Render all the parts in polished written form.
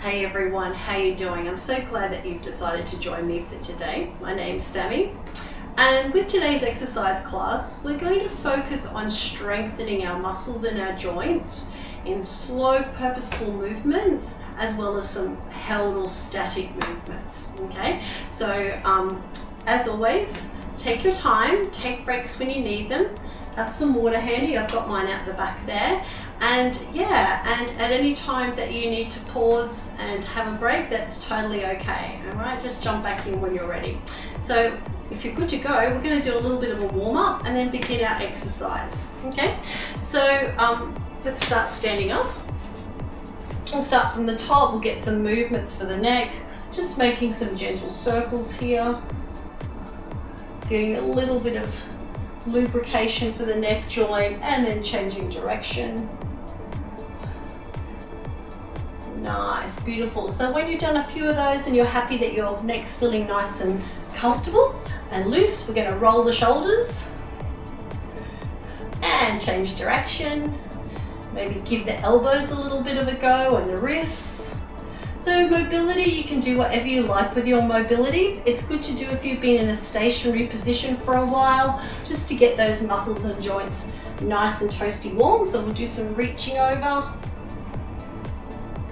Hey everyone, how you doing? I'm so glad that you've decided to join me for today. My name's Sammy, and with today's exercise class, we're going to focus on strengthening our muscles and our joints in slow, purposeful movements, as well as some held or static movements, okay? So, as always, take your time, take breaks when you need them, have some water handy. I've got mine out the back there. And at any time that you need to pause and have a break, that's totally okay, all right? Just jump back in when you're ready. So if you're good to go, we're going to do a little bit of a warm-up and then begin our exercise, okay? So let's start standing up. We'll start from the top. We'll get some movements for the neck, just making some gentle circles here, getting a little bit of lubrication for the neck joint, and then changing direction. Nice, beautiful. So when you've done a few of those and you're happy that your neck's feeling nice and comfortable and loose, we're going to roll the shoulders and change direction. Maybe give the elbows a little bit of a go and the wrists. So mobility, you can do whatever you like with your mobility. It's good to do if you've been in a stationary position for a while, just to get those muscles and joints nice and toasty warm. So we'll do some reaching over.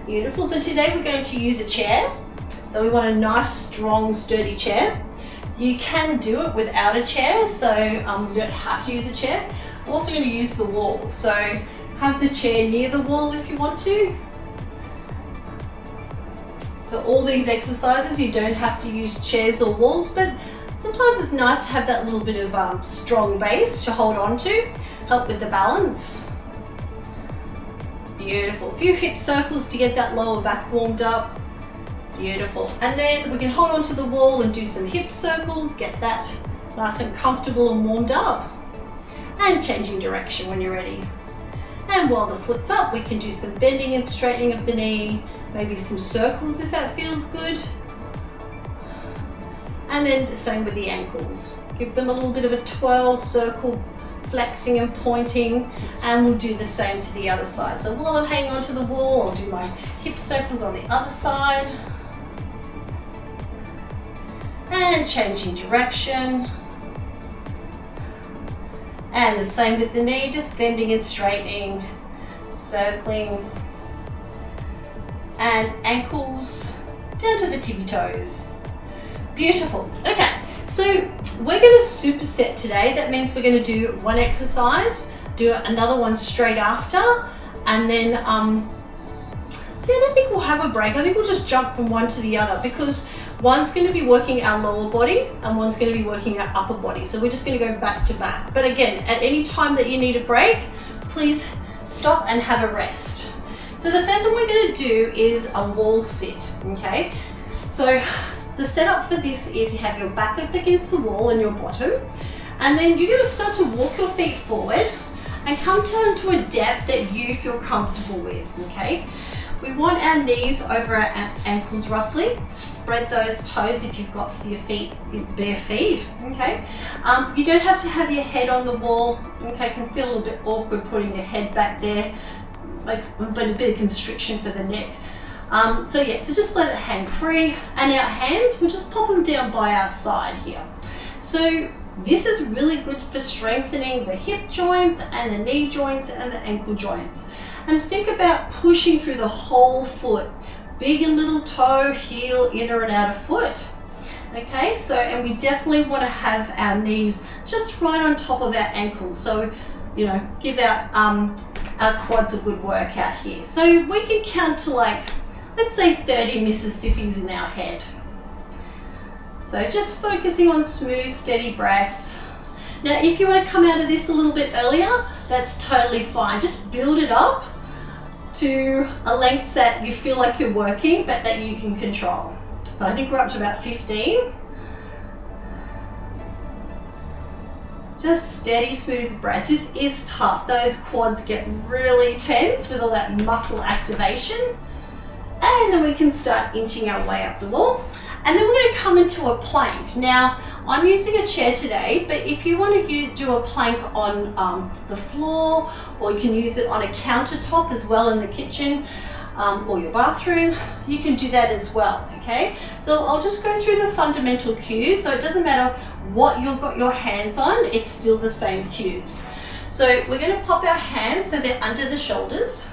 Beautiful. So today we're going to use a chair. So we want a nice, strong, sturdy chair. You can do it without a chair, so you don't have to use a chair. I'm also going to use the wall. So have the chair near the wall if you want to. So all these exercises, you don't have to use chairs or walls, but sometimes it's nice to have that little bit of strong base to hold on to, help with the balance. Beautiful. A few hip circles to get that lower back warmed up. Beautiful. And then we can hold on to the wall and do some hip circles, get that nice and comfortable and warmed up. And changing direction when you're ready. And while the foot's up, we can do some bending and straightening of the knee, maybe some circles if that feels good. And then the same with the ankles. Give them a little bit of a twirl, circle, flexing and pointing, and we'll do the same to the other side. So while I'm hanging onto the wall, I'll do my hip circles on the other side. And changing direction. And the same with the knee, just bending and straightening, circling, and ankles down to the tippy toes. Beautiful. Okay, so we're going to superset today. That means we're going to do one exercise, do another one straight after, and then I don't think we'll have a break. I think we'll just jump from one to the other, because one's going to be working our lower body and one's going to be working our upper body. So we're just going to go back to back. But again, at any time that you need a break, please stop and have a rest. So the first one we're going to do is a wall sit, okay? So the setup for this is you have your back up against the wall and your bottom, and then you're going to start to walk your feet forward and come down to a depth that you feel comfortable with, okay? We want our knees over our ankles roughly. Spread those toes if you've got your feet, bare feet, okay? You don't have to have your head on the wall, okay? It can feel a little bit awkward putting your head back there, like a bit of constriction for the neck. So just let it hang free, and our hands, we'll just pop them down by our side here. So this is really good for strengthening the hip joints and the knee joints and the ankle joints. And think about pushing through the whole foot, big and little toe, heel, inner and outer foot. Okay, so, and we definitely want to have our knees just right on top of our ankles. So, you know, give our quads a good workout here. So we can count to, like, let's say 30 Mississippis in our head. So just focusing on smooth, steady breaths. Now, if you want to come out of this a little bit earlier, that's totally fine. Just build it up to a length that you feel like you're working, but that you can control. So I think we're up to about 15. Just steady, smooth breaths. This is tough. Those quads get really tense with all that muscle activation. And then we can start inching our way up the wall. And then we're going to come into a plank. Now, I'm using a chair today, but if you want to do a plank on the floor, or you can use it on a countertop as well in the kitchen, or your bathroom, you can do that as well, okay? So I'll just go through the fundamental cues. So it doesn't matter what you've got your hands on, it's still the same cues. So we're going to pop our hands so they're under the shoulders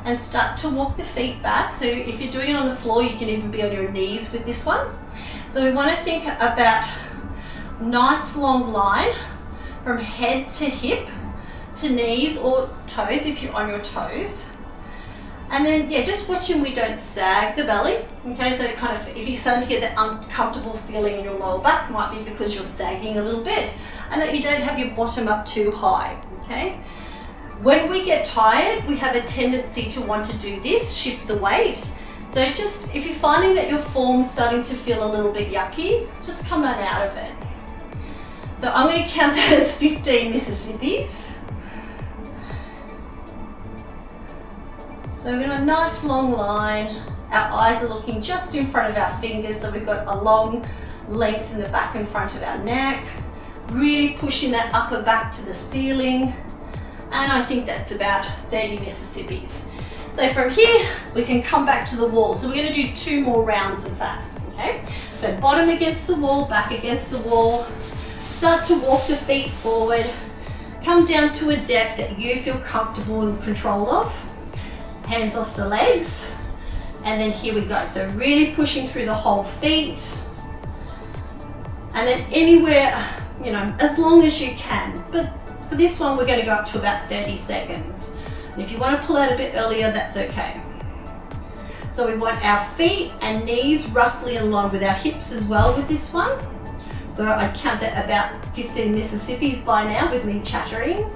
and start to walk the feet back. So if you're doing it on the floor, you can even be on your knees with this one. So we want to think about nice long line from head to hip to knees or toes if you're on your toes. And then, yeah, just watching we don't sag the belly. Okay, so kind of, if you're starting to get that uncomfortable feeling in your lower back, might be because you're sagging a little bit, and that you don't have your bottom up too high, okay? When we get tired, we have a tendency to want to do this, shift the weight. So just, if you're finding that your form's starting to feel a little bit yucky, just come on out of it. So I'm going to count that as 15 Mississippis. So we're going to have a nice long line. Our eyes are looking just in front of our fingers, so we've got a long length in the back and front of our neck. Really pushing that upper back to the ceiling. And I think that's about 30 Mississippis. So from here, we can come back to the wall. So we're going to do 2 more rounds of that, okay? So bottom against the wall, back against the wall. Start to walk the feet forward. Come down to a depth that you feel comfortable and control of. Hands off the legs, and then here we go. So really pushing through the whole feet, and then anywhere, you know, as long as you can. But for this one, we're going to go up to about 30 seconds. And if you want to pull out a bit earlier, that's okay. So we want our feet and knees roughly in line with our hips as well with this one. So I count that about 15 Mississippis by now with me chattering.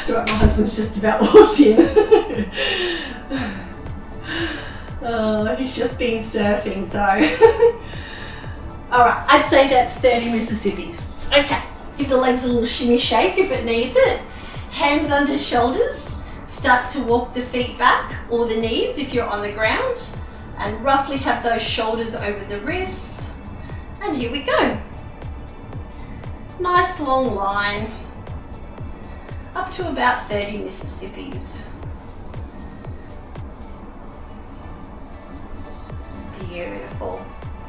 It's alright, my husband's just about walked in. Oh, he's just been surfing, so. Alright, I'd say that's 30 Mississippis. Okay, give the legs a little shimmy shake if it needs it. Hands under shoulders. Start to walk the feet back, or the knees if you're on the ground. And roughly have those shoulders over the wrists. And here we go. Nice long line. Up to about 30 Mississippis. Beautiful.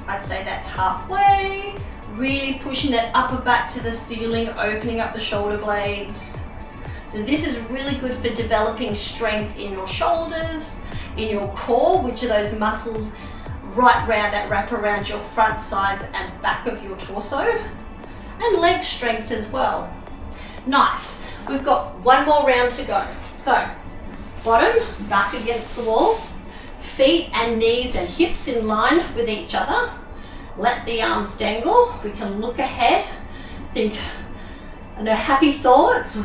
I'd say that's halfway. Really pushing that upper back to the ceiling, opening up the shoulder blades. So this is really good for developing strength in your shoulders, in your core, which are those muscles right round that wrap around your front, sides and back of your torso, and leg strength as well. Nice. We've got 1 more round to go. So bottom, back against the wall, feet and knees and hips in line with each other. Let the arms dangle. We can look ahead, think, I know, happy thoughts,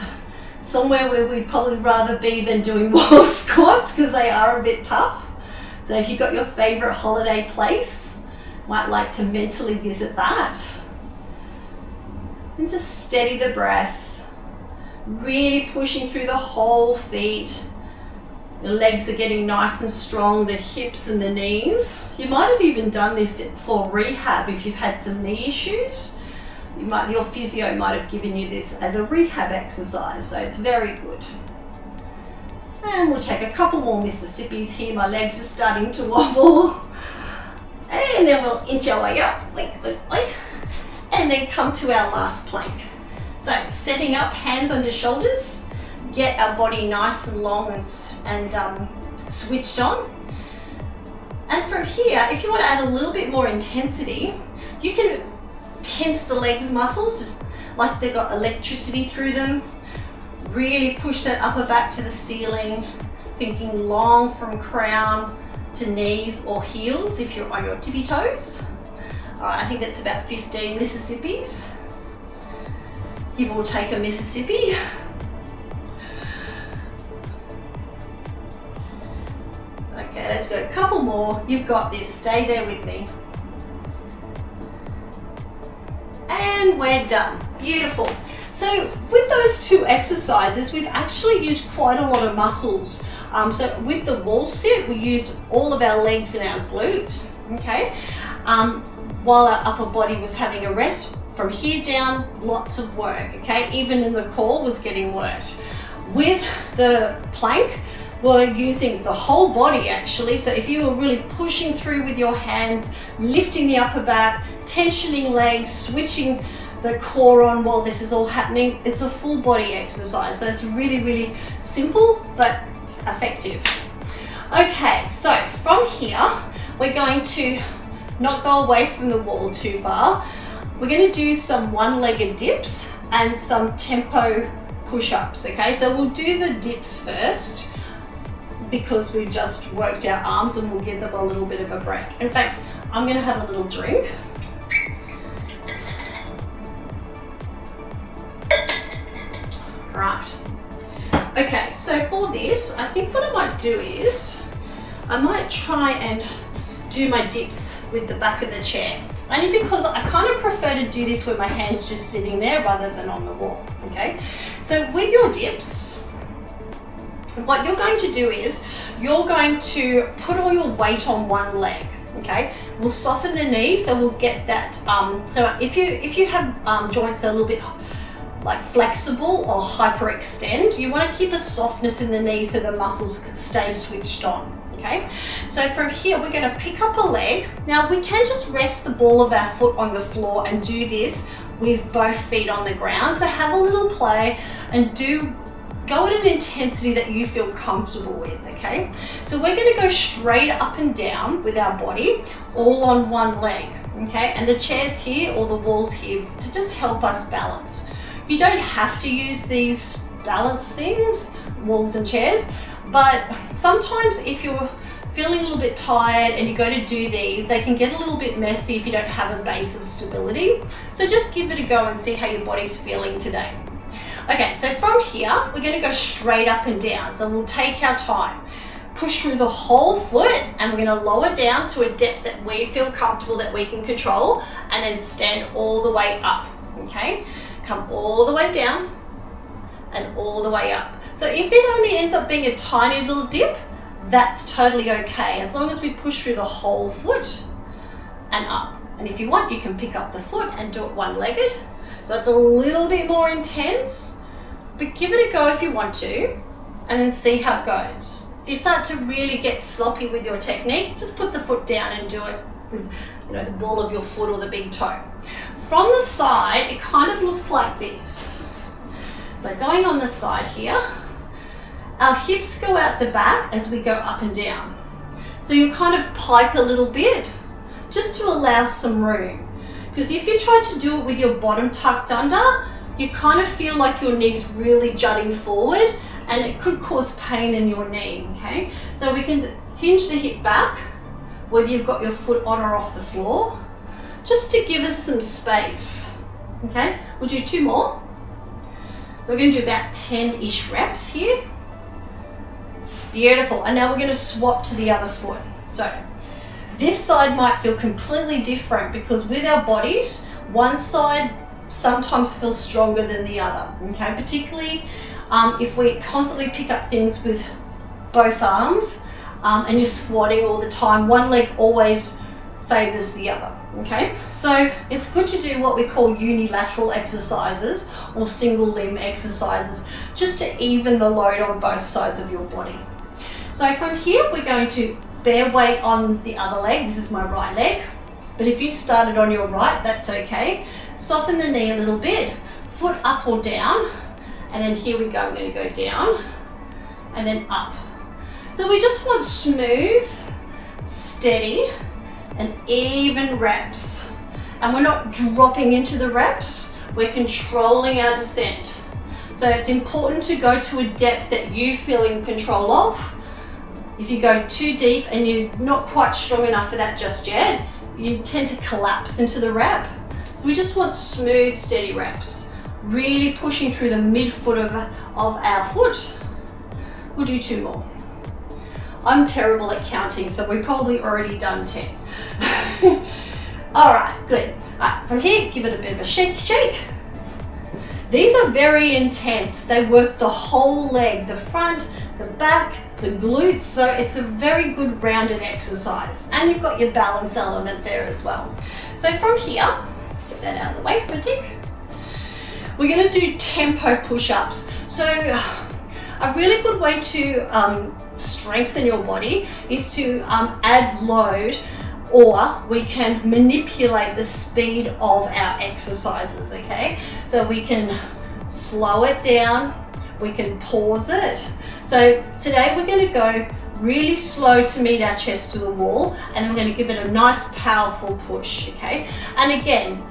somewhere where we'd probably rather be than doing wall squats because they are a bit tough. So if you've got your favorite holiday place, might like to mentally visit that. And just steady the breath. Really pushing through the whole feet. Your legs are getting nice and strong, the hips and the knees. You might have even done this for rehab if you've had some knee issues. Your physio might have given you this as a rehab exercise, so it's very good. And we'll take a couple more Mississippis here. My legs are starting to wobble. And then we'll inch our way up. And then come to our last plank. So setting up, hands under shoulders, get our body nice and long and switched on. And from here, if you want to add a little bit more intensity, you can tense the legs muscles, just like they've got electricity through them. Really push that upper back to the ceiling, thinking long from crown to knees or heels if you're on your tippy toes. All right, I think that's about 15 Mississippis. Give or take a Mississippi. Okay, let's go a couple more. You've got this, stay there with me. And we're done, beautiful. So with those 2 exercises, we've actually used quite a lot of muscles. So with the wall sit, we used all of our legs and our glutes, okay? While our upper body was having a rest from here down, lots of work, okay? Even in the core was getting worked. With the plank, we're using the whole body actually. So if you were really pushing through with your hands, lifting the upper back, tensioning legs, switching the core on while this is all happening, it's a full body exercise. So it's really, really simple, but effective. Okay, so from here, we're going to not go away from the wall too far. We're going to do some one-legged dips and some tempo push-ups, okay? So we'll do the dips first because we just worked our arms, and we'll give them a little bit of a break. In fact, I'm going to have a little drink. Right. Okay, so for this, I think what I might do is I might try and do my dips with the back of the chair. Only because I kind of prefer to do this with my hands just sitting there rather than on the wall, okay? So with your dips, what you're going to do is you're going to put all your weight on one leg, okay? We'll soften the knee, so we'll get that, so if you have joints that are a little bit like flexible or hyperextend, you want to keep a softness in the knee so the muscles stay switched on. Okay, so from here we're going to pick up a leg. Now we can just rest the ball of our foot on the floor and do this with both feet on the ground. So have a little play and go at an intensity that you feel comfortable with, okay? So we're going to go straight up and down with our body, all on one leg, okay? And the chair's here or the wall's here to just help us balance. You don't have to use these balance things, walls and chairs, but sometimes if you're feeling a little bit tired and you go to do these, they can get a little bit messy if you don't have a base of stability. So just give it a go and see how your body's feeling today. Okay, so from here, we're going to go straight up and down. So we'll take our time, push through the whole foot, and we're going to lower down to a depth that we feel comfortable, that we can control, and then stand all the way up, okay? Come all the way down and all the way up. So if it only ends up being a tiny little dip, that's totally okay, as long as we push through the whole foot and up. And if you want, you can pick up the foot and do it one-legged. So it's a little bit more intense, but give it a go if you want to, and then see how it goes. If you start to really get sloppy with your technique, just put the foot down and do it with, the ball of your foot or the big toe. From the side, it kind of looks like this. So going on the side here, our hips go out the back as we go up and down. So you kind of pike a little bit just to allow some room. Because if you try to do it with your bottom tucked under, you kind of feel like your knee's really jutting forward, and it could cause pain in your knee, okay? So we can hinge the hip back, whether you've got your foot on or off the floor, just to give us some space, okay? We'll do 2 more. So we're going to do about 10-ish reps here. Beautiful. And now we're going to swap to the other foot. So this side might feel completely different because with our bodies, one side sometimes feels stronger than the other, okay? Particularly if we constantly pick up things with both arms and you're squatting all the time, one leg always favors the other, okay? So it's good to do what we call unilateral exercises or single limb exercises, just to even the load on both sides of your body. So from here, we're going to bear weight on the other leg. This is my right leg, but if you started on your right, that's okay. Soften the knee a little bit, foot up or down, and then here we go, we're going to go down and then up. So we just want smooth, steady, and even reps. And we're not dropping into the reps, we're controlling our descent. So it's important to go to a depth that you feel in control of. If you go too deep and you're not quite strong enough for that just yet, you tend to collapse into the rep. So we just want smooth, steady reps. Really pushing through the midfoot of our foot. We'll do 2 more. I'm terrible at counting, so we've probably already done 10. All right, good. All right, from here, give it a bit of a shake. These are very intense. They work the whole leg, the front, the back, the glutes, so it's a very good rounded exercise. And you've got your balance element there as well. So from here, get that out of the way for a tick. We're going to do tempo push-ups. So a really good way to strengthen your body is to add load, or we can manipulate the speed of our exercises, okay? So we can slow it down, we can pause it. So today we're going to go really slow to meet our chest to the wall, and then we're going to give it a nice powerful push, okay? And again,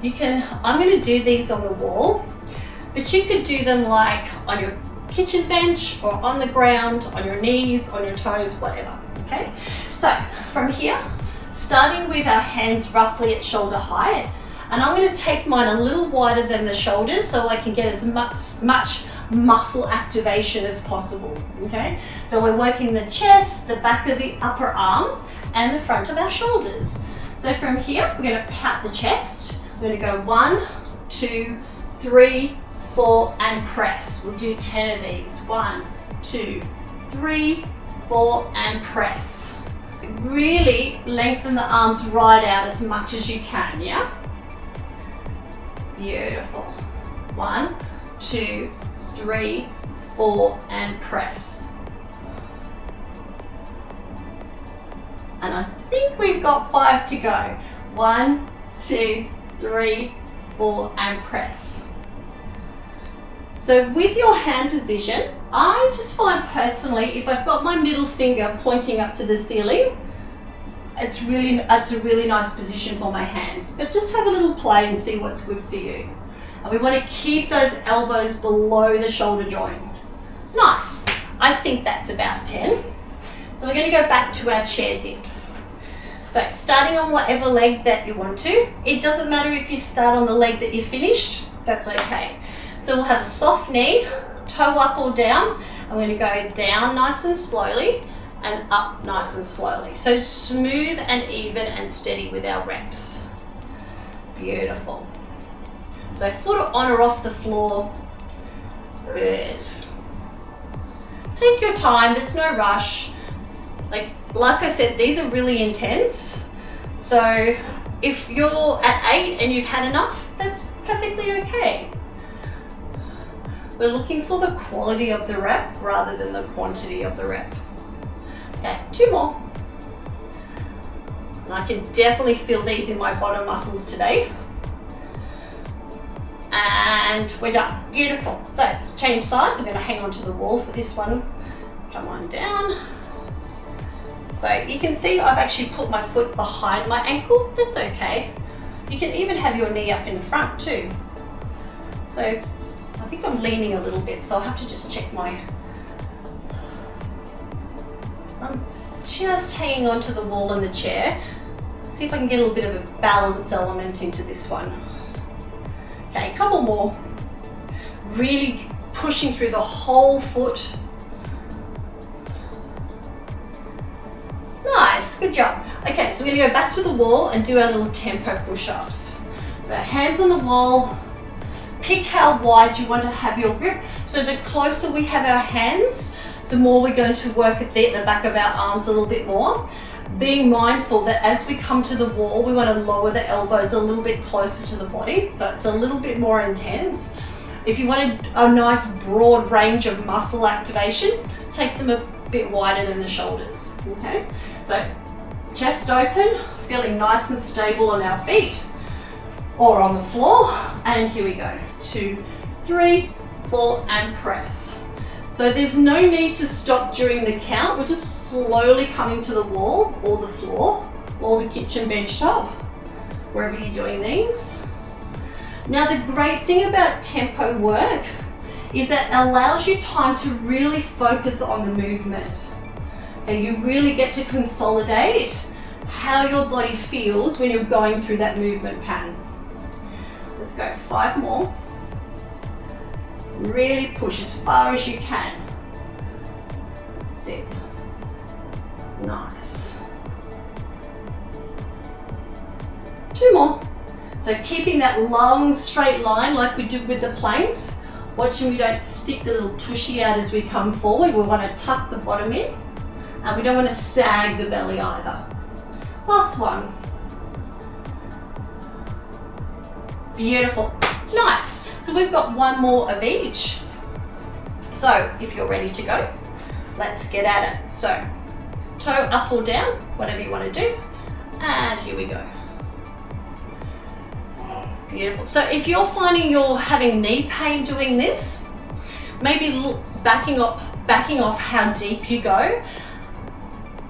I'm going to do these on the wall, but you could do them like on your kitchen bench or on the ground, on your knees, on your toes, whatever, okay? So from here, starting with our hands roughly at shoulder height, and I'm going to take mine a little wider than the shoulders so I can get as much muscle activation as possible, okay? So we're working the chest, the back of the upper arm, and the front of our shoulders. So from here, we're going to pat the chest. We're going to go 1, 2, 3, 4, and press. We'll do 10 of these. 1, 2, 3, 4, and press. Really lengthen the arms right out as much as you can, yeah? Beautiful. 1, 2, 3, 4, and press. And I think we've got 5 to go. 1, 2, 3, 4, and press. So with your hand position, I just find personally, if I've got my middle finger pointing up to the ceiling, it's a really nice position for my hands. But just have a little play and see what's good for you. And we want to keep those elbows below the shoulder joint. Nice. I think that's about 10. So we're going to go back to our chair dips. So starting on whatever leg that you want to. It doesn't matter if you start on the leg that you finished. That's okay. So we'll have soft knee, toe up or down. I'm going to go down nice and slowly and up nice and slowly. So smooth and even and steady with our reps. Beautiful. So foot on or off the floor. Good. Take your time, there's no rush. Like I said, these are really intense. So if you're at 8 and you've had enough, that's perfectly okay. We're looking for the quality of the rep rather than the quantity of the rep. Okay, 2 more. And I can definitely feel these in my bottom muscles today. And we're done. Beautiful. So let's change sides. I'm going to hang on to the wall for this one. Come on down. So you can see I've actually put my foot behind my ankle. That's okay. You can even have your knee up in front too. So I think I'm leaning a little bit, so I'll have to just check my... I'm just hanging onto the wall in the chair. See if I can get a little bit of a balance element into this one. Okay, a couple more. Really pushing through the whole foot. Nice, good job. Okay, so we're gonna go back to the wall and do our little tempo push-ups. So hands on the wall. Pick how wide you want to have your grip. So the closer we have our hands, the more we're going to work at the back of our arms a little bit more. Being mindful that as we come to the wall, we want to lower the elbows a little bit closer to the body. So it's a little bit more intense. If you want a nice broad range of muscle activation, take them a bit wider than the shoulders, okay? So chest open, feeling nice and stable on our feet or on the floor. And here we go, 2, 3, 4, and press. So there's no need to stop during the count. We're just slowly coming to the wall or the floor or the kitchen bench top, wherever you're doing these. Now the great thing about tempo work is that it allows you time to really focus on the movement. And you really get to consolidate how your body feels when you're going through that movement pattern. Let's go 5 more. Really push as far as you can. That's it. Nice. 2 more. So keeping that long straight line like we did with the planks, watching we don't stick the little tushy out as we come forward. We want to tuck the bottom in and we don't want to sag the belly either. Last one. Beautiful. Nice. So we've got one more of each. So if you're ready to go, let's get at it. So toe up or down, whatever you want to do. And here we go. Beautiful. So if you're finding you're having knee pain doing this, maybe backing off how deep you go.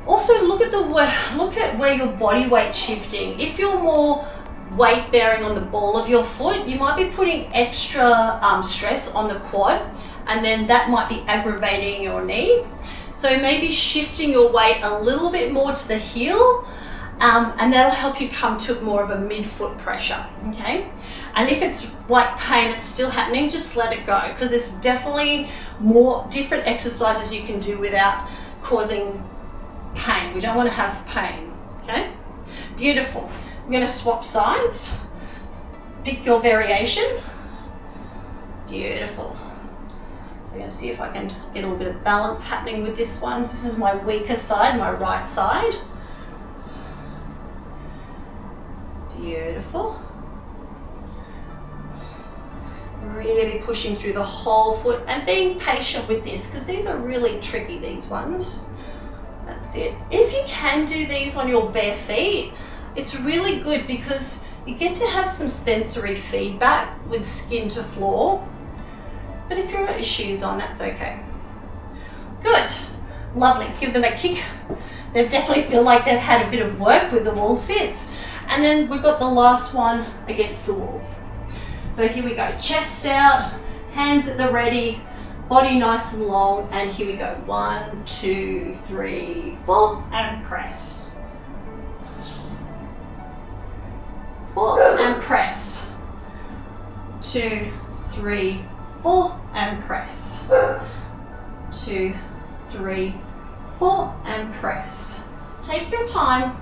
Also look at where your body weight's shifting. If you're more weight bearing on the ball of your foot, you might be putting extra stress on the quad, and then that might be aggravating your knee. So maybe shifting your weight a little bit more to the heel, and that'll help you come to more of a mid-foot pressure, okay? And if it's like pain, it's still happening, just let it go, because there's definitely more different exercises you can do without causing pain. We don't want to have pain, okay? Beautiful. We're going to swap sides. Pick your variation. Beautiful. So I'm going to see if I can get a little bit of balance happening with this one. This is my weaker side, my right side. Beautiful. Really pushing through the whole foot and being patient with this, because these are really tricky, these ones. That's it. If you can do these on your bare feet, it's really good because you get to have some sensory feedback with skin to floor. But if you've got your shoes on, that's okay. Good. Lovely. Give them a kick. They definitely feel like they've had a bit of work with the wall sits. And then we've got the last one against the wall. So here we go. Chest out, hands at the ready, body nice and long, and here we go. 1, 2, 3, 4, and press. 4 and press. 2, 3, 4 and press. 2, 3, 4 and press. Take your time.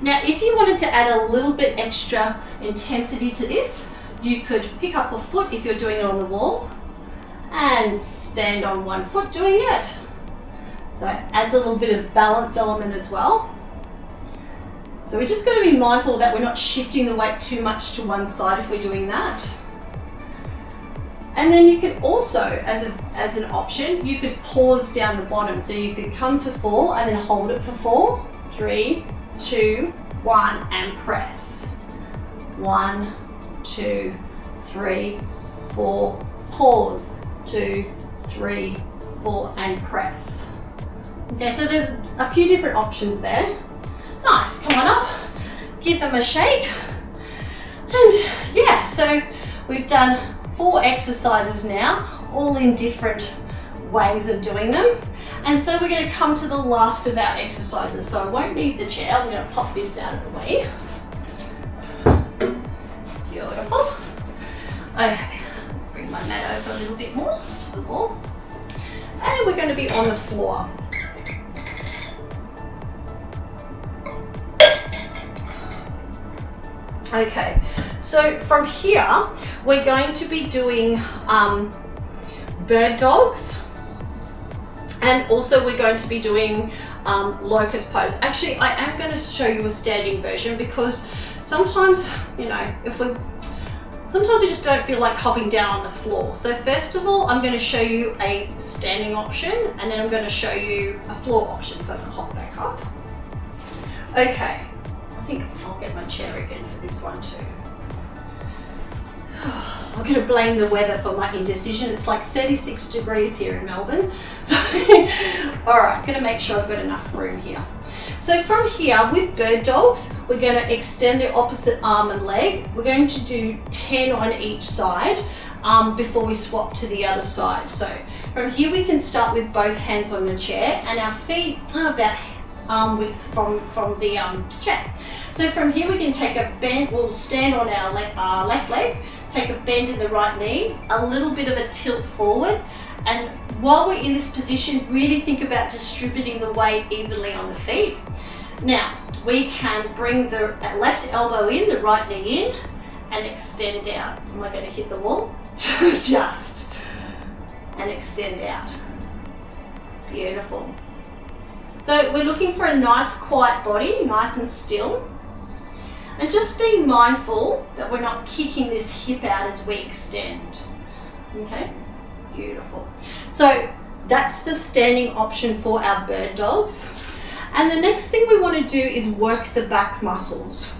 Now, if you wanted to add a little bit extra intensity to this, you could pick up a foot if you're doing it on the wall and stand on one foot doing it. So it adds a little bit of balance element as well. So we're just going to be mindful that we're not shifting the weight too much to one side if we're doing that. And then you can also, as an option, you could pause down the bottom. So you could come to 4 and then hold it for 4, 3, 2, 1, and press. 1, 2, 3, 4, pause. 2, 3, 4, and press. Okay, so there's a few different options there. Nice, come on up, give them a shake. And yeah, so we've done 4 exercises now, all in different ways of doing them. And so we're going to come to the last of our exercises. So I won't need the chair, I'm going to pop this out of the way. Beautiful. Okay, bring my mat over a little bit more to the wall. And we're going to be on the floor. Okay, so from here, we're going to be doing bird dogs, and also we're going to be doing locust pose. Actually, I am going to show you a standing version because sometimes, you know, sometimes we just don't feel like hopping down on the floor. So first of all, I'm going to show you a standing option, and then I'm going to show you a floor option. So I'm going to hop back up. Okay. I think I'll get my chair again for this one too. I'm going to blame the weather for my indecision. It's like 36 degrees here in Melbourne. So, all right, going to make sure I've got enough room here. So from here, with bird dogs, we're going to extend the opposite arm and leg. We're going to do 10 on each side before we swap to the other side. So from here, we can start with both hands on the chair and our feet are about arm width from the chair. So from here we can take a bend, we'll stand on our left leg, take a bend in the right knee, a little bit of a tilt forward, and while we're in this position, really think about distributing the weight evenly on the feet. Now, we can bring the left elbow in, the right knee in, and extend out. Am I going to hit the wall? Just. And extend out. Beautiful. So we're looking for a nice quiet body, nice and still. And just being mindful that we're not kicking this hip out as we extend. Okay, beautiful. So that's the standing option for our bird dogs. And the next thing we want to do is work the back muscles.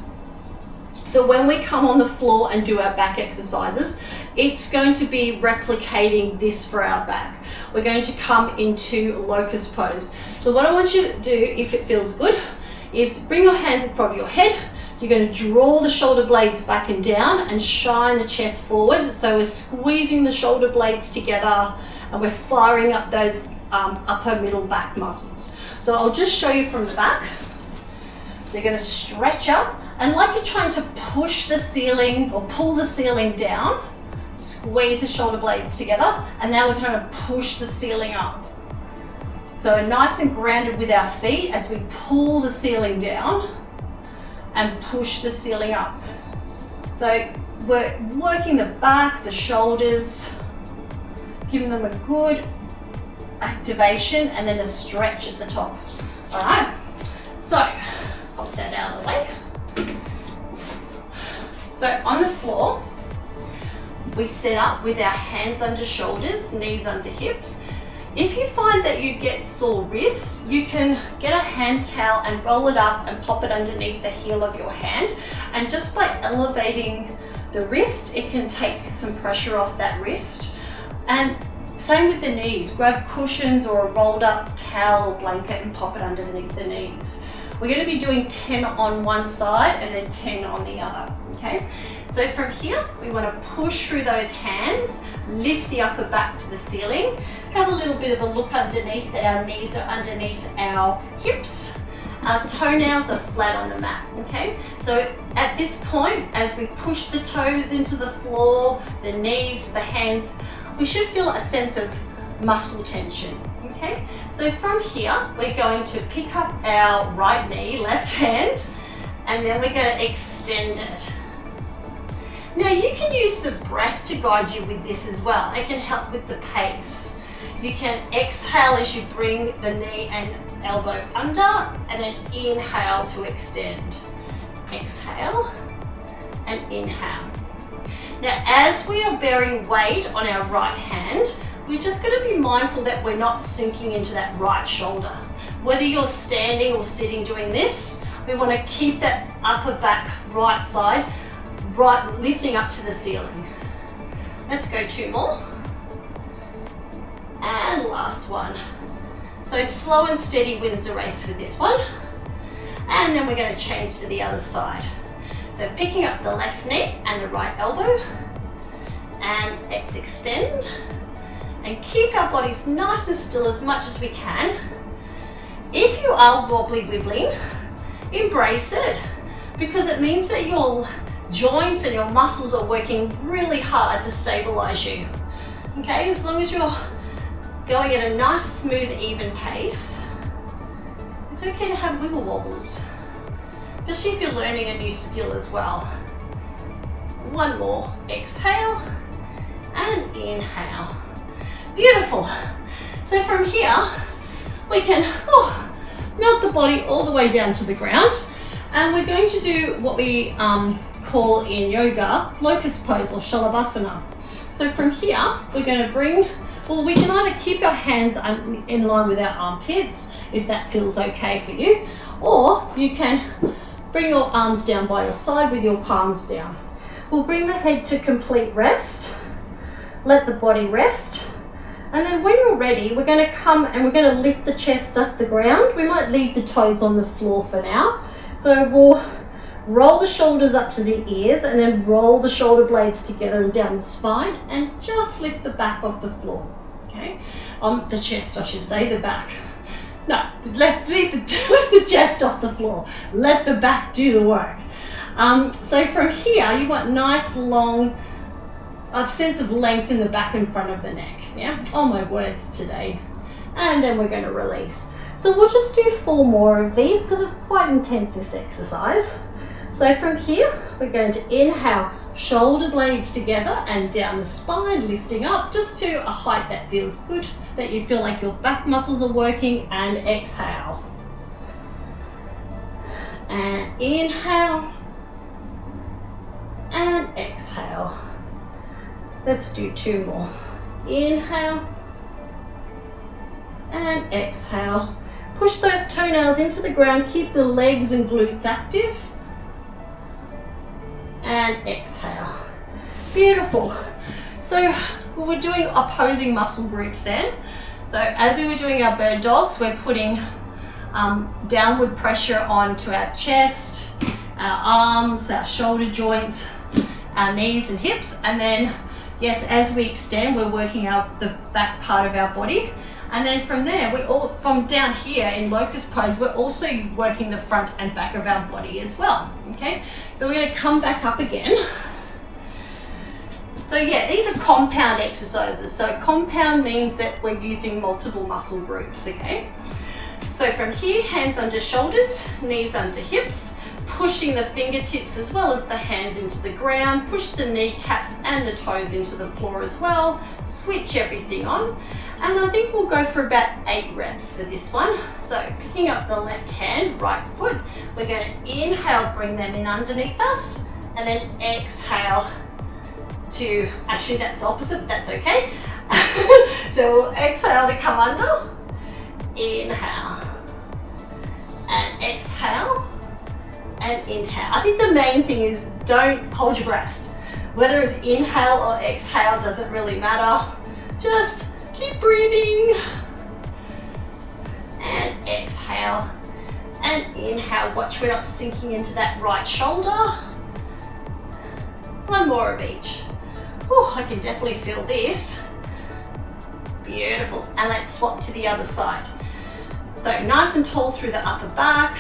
So when we come on the floor and do our back exercises, it's going to be replicating this for our back. We're going to come into locust pose. So what I want you to do, if it feels good, is bring your hands above your head. You're going to draw the shoulder blades back and down and shine the chest forward. So we're squeezing the shoulder blades together and we're firing up those upper middle back muscles. So I'll just show you from the back. So you're going to stretch up. And like you're trying to push the ceiling or pull the ceiling down, squeeze the shoulder blades together, and now we're trying to push the ceiling up. So we're nice and grounded with our feet as we pull the ceiling down and push the ceiling up. So we're working the back, the shoulders, giving them a good activation and then a stretch at the top. All right, so pop that out of the way. So on the floor, we set up with our hands under shoulders, knees under hips. If you find that you get sore wrists, you can get a hand towel and roll it up and pop it underneath the heel of your hand. And just by elevating the wrist, it can take some pressure off that wrist. And same with the knees. Grab cushions or a rolled up towel or blanket and pop it underneath the knees. We're going to be doing 10 on one side and then 10 on the other, okay? So from here, we want to push through those hands, lift the upper back to the ceiling, have a little bit of a look underneath that our knees are underneath our hips. Our toenails are flat on the mat, okay? So at this point, as we push the toes into the floor, the knees, the hands, we should feel a sense of muscle tension. Okay, so from here, we're going to pick up our right knee, left hand, and then we're going to extend it. Now you can use the breath to guide you with this as well. It can help with the pace. You can exhale as you bring the knee and elbow under, and then inhale to extend. Exhale and inhale. Now as we are bearing weight on our right hand, we're just going to be mindful that we're not sinking into that right shoulder. Whether you're standing or sitting doing this, we want to keep that upper back right side, right, lifting up to the ceiling. Let's go 2 more. And last one. So slow and steady wins the race for this one. And then we're going to change to the other side. So picking up the left knee and the right elbow. And let's extend. And keep our bodies nice and still as much as we can. If you are wobbly wibbling, embrace it, because it means that your joints and your muscles are working really hard to stabilize you. Okay, as long as you're going at a nice, smooth, even pace, it's okay to have wiggle wobbles, especially if you're learning a new skill as well. 1 more, exhale and inhale. Beautiful. So from here, we can melt the body all the way down to the ground. And we're going to do what we call in yoga, locust pose or shalabhasana. So from here, we're going to bring, we can either keep our hands in line with our armpits, if that feels okay for you, or you can bring your arms down by your side with your palms down. We'll bring the head to complete rest, let the body rest. And then when you're ready, we're going to come and we're going to lift the chest off the ground. We might leave the toes on the floor for now. So we'll roll the shoulders up to the ears and then roll the shoulder blades together and down the spine and just lift the back off the floor. Okay, the chest, I should say, the back. No, lift the chest off the floor. Let the back do the work. So from here, you want nice, long, a sense of length in the back and front of the neck. Yeah, oh my words today. And then we're going to release. So we'll just do 4 more of these because it's quite intense, this exercise. So from here, we're going to inhale, shoulder blades together and down the spine, lifting up just to a height that feels good, that you feel like your back muscles are working, and exhale. And inhale and exhale. Let's do 2 more. Inhale and exhale. Push those toenails into the ground, keep the legs and glutes active. And exhale. Beautiful. So we're doing opposing muscle groups then. So as we were doing our bird dogs, we're putting downward pressure onto our chest, our arms, our shoulder joints, our knees and hips. And then, yes, as we extend, we're working out the back part of our body. And then from there, from down here in locust pose, we're also working the front and back of our body as well, okay? So we're gonna come back up again. So yeah, these are compound exercises. So compound means that we're using multiple muscle groups, okay? So from here, hands under shoulders, knees under hips, pushing the fingertips as well as the hands into the ground, push the kneecaps and the toes into the floor as well, switch everything on. And I think we'll go for about 8 reps for this one. So picking up the left hand, right foot, we're going to inhale, bring them in underneath us, and then exhale to, actually that's opposite, that's okay. So we'll exhale to come under, inhale, and exhale, and inhale. I think the main thing is don't hold your breath. Whether it's inhale or exhale doesn't really matter. Just keep breathing. And exhale. And inhale. Watch we're not sinking into that right shoulder. 1 more of each. Oh, I can definitely feel this. Beautiful. And let's swap to the other side. So nice and tall through the upper back.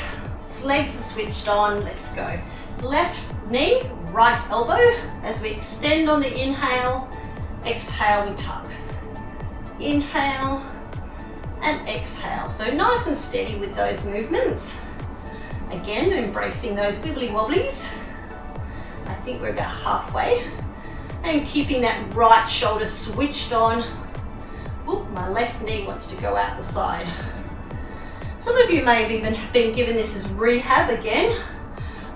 Legs are switched on. Let's go. Left knee, right elbow. As we extend on the inhale, exhale, we tug. Inhale and exhale. So nice and steady with those movements. Again, embracing those wibbly wobblies. I think we're about halfway. And keeping that right shoulder switched on. Oop, my left knee wants to go out the side. Some of you may have even been given this as rehab again.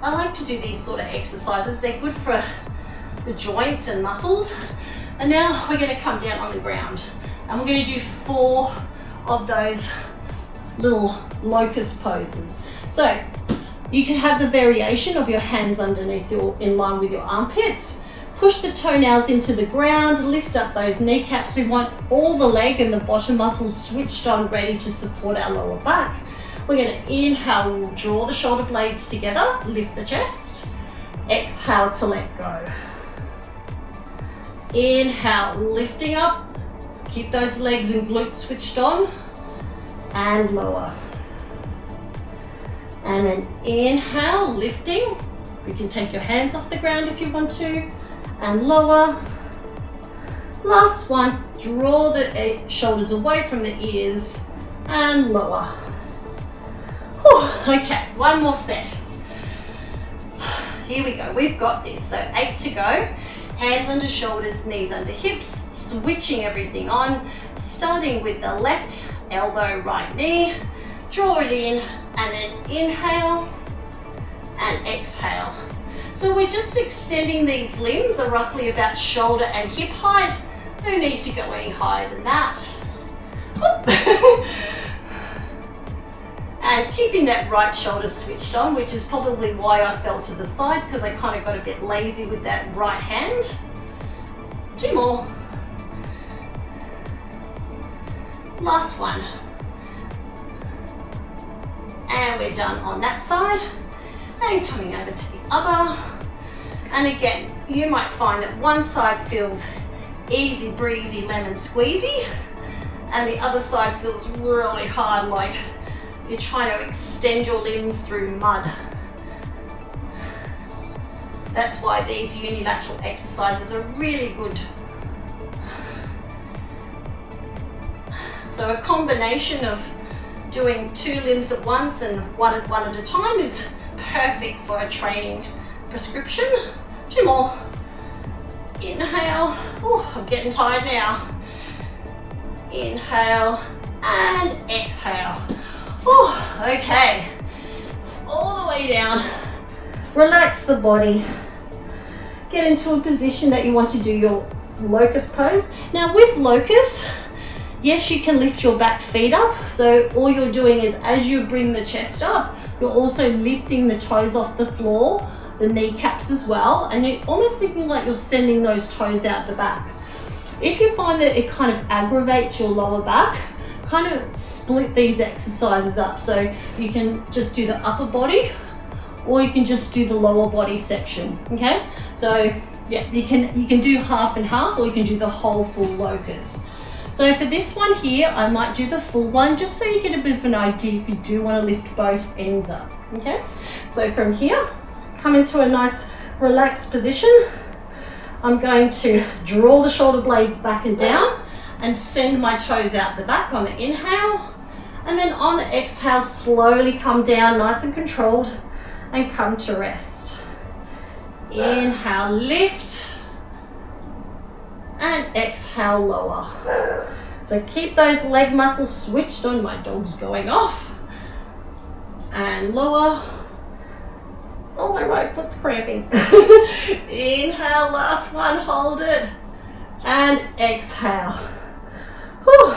I like to do these sort of exercises. They're good for the joints and muscles. And now we're going to come down on the ground. And we're going to do 4 of those little locust poses. So you can have the variation of your hands underneath in line with your armpits. Push the toenails into the ground, lift up those kneecaps. We want all the leg and the bottom muscles switched on, ready to support our lower back. We're going to inhale, we'll draw the shoulder blades together, lift the chest. Exhale to let go. Inhale, lifting up. Keep those legs and glutes switched on. And lower. And then inhale, lifting. You can take your hands off the ground if you want to. And lower. Last one, draw the shoulders away from the ears and lower. Whew, okay, 1 more set. Here we go, we've got this. So 8 to go. Hands under shoulders, knees under hips, switching everything on, starting with the left elbow, right knee. Draw it in and then inhale and exhale. So we're just extending these limbs are roughly about shoulder and hip height. No need to go any higher than that. And keeping that right shoulder switched on, which is probably why I fell to the side, because I kind of got a bit lazy with that right hand. 2 more. Last one. And we're done on that side. And coming over to the other. And again, you might find that one side feels easy breezy lemon squeezy, and the other side feels really hard, like you're trying to extend your limbs through mud. That's why these unilateral exercises are really good. So a combination of doing 2 limbs at once and one at a time is perfect for a training prescription. 2 more. Inhale. Oh, I'm getting tired now. Inhale and exhale. Oh, okay. All the way down. Relax the body. get into a position that you want to do your locust pose. Now with locust, yes, you can lift your back feet up. So all you're doing is as you bring the chest up, you're also lifting the toes off the floor, the kneecaps as well, and you're almost thinking like you're sending those toes out the back. If you find that it kind of aggravates your lower back, kind of split these exercises up. So you can just do the upper body, or you can just do the lower body section, okay? So yeah, you can do half and half, or you can do the whole full locust. So for this one here, I might do the full one, just so you get a bit of an idea if you do want to lift both ends up, okay? So from here, come into a nice relaxed position. I'm going to draw the shoulder blades back and down and send my toes out the back on the inhale. And then on the exhale, slowly come down nice and controlled and come to rest. Inhale, lift. And exhale, lower. So keep those leg muscles switched on. My dog's going off. And lower. Oh, my right foot's cramping. Inhale, last one, hold it. And exhale. Whew.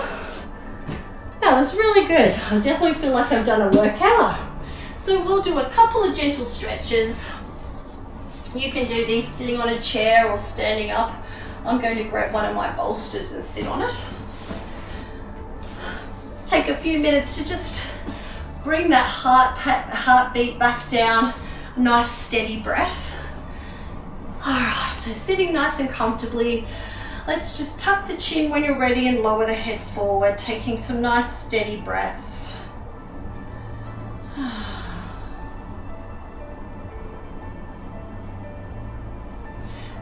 That was really good. I definitely feel like I've done a workout. So we'll do a couple of gentle stretches. You can do these sitting on a chair or standing up. I'm going to grab one of my bolsters and sit on it. Take a few minutes to just bring that heartbeat back down. Nice steady breath. All right, so sitting nice and comfortably. Let's just tuck the chin when you're ready and lower the head forward, taking some nice steady breaths.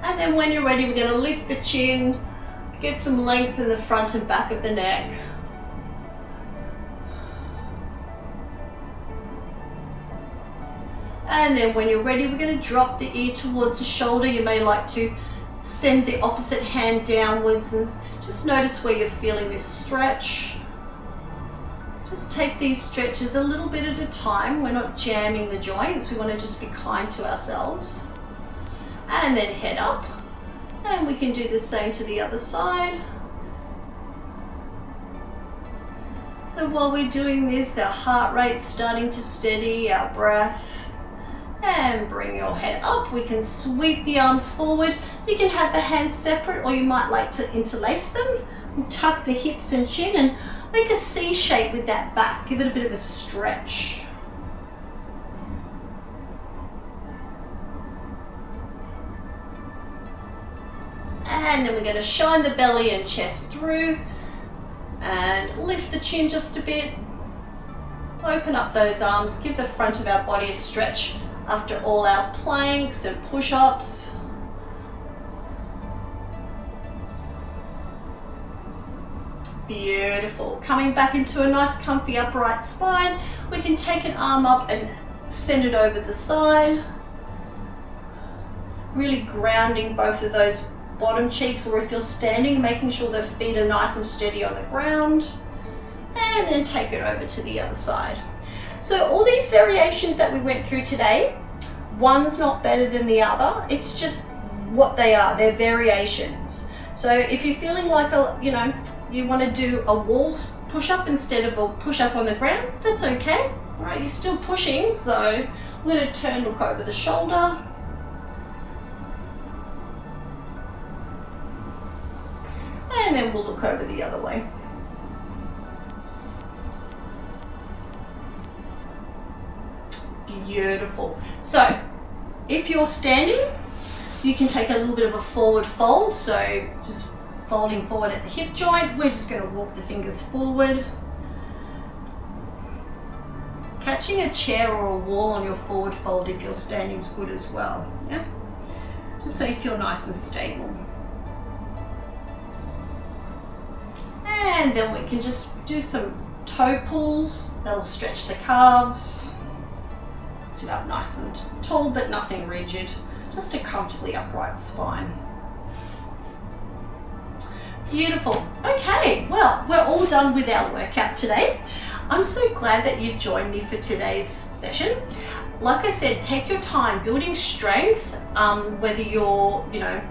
And then when you're ready, we're going to lift the chin, get some length in the front and back of the neck. And then when you're ready, we're going to drop the ear towards the shoulder. You may like to send the opposite hand downwards and just notice where you're feeling this stretch. Just take these stretches a little bit at a time. We're not jamming the joints. We want to just be kind to ourselves. And then head up, and we can do the same to the other side. So while we're doing this, our heart rate's starting to steady, our breath, and bring your head up. We can sweep the arms forward. You can have the hands separate, or you might like to interlace them. Tuck the hips and chin and make a C shape with that back. Give it a bit of a stretch. And then we're going to shine the belly and chest through and lift the chin just a bit. Open up those arms, give the front of our body a stretch after all our planks and push-ups. Beautiful. Coming back into a nice comfy upright spine. We can take an arm up and send it over the side. Really grounding both of those bottom cheeks, or if you're standing, making sure the feet are nice and steady on the ground, and then take it over to the other side. So all these variations that we went through today, one's not better than the other. It's just what they are. They're variations. So if you're feeling like you want to do a wall push-up instead of a push-up on the ground, that's okay. All right, you're still pushing, so I'm going to turn, look over the shoulder. And then we'll look over the other way. Beautiful. So if you're standing, you can take a little bit of a forward fold. So just folding forward at the hip joint. We're just going to walk the fingers forward. Catching a chair or a wall on your forward fold if you're standing is good as well. Yeah? Just so you feel nice and stable. And then we can just do some toe pulls. That'll stretch the calves. Sit up nice and tall, but nothing rigid. Just a comfortably upright spine. Beautiful. Okay, well, we're all done with our workout today. I'm so glad that you've joined me for today's session. Like I said, take your time. Building strength whether you're, you know,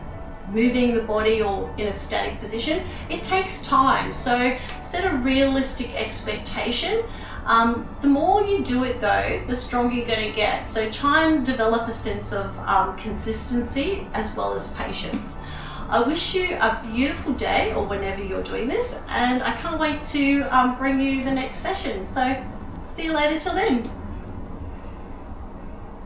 moving the body or in a static position, it takes time. So set a realistic expectation. The more you do it though, the stronger you're going to get. So try and develop a sense of consistency as well as patience. I wish you a beautiful day, or whenever you're doing this, and I can't wait to bring you the next session. So see you later till then.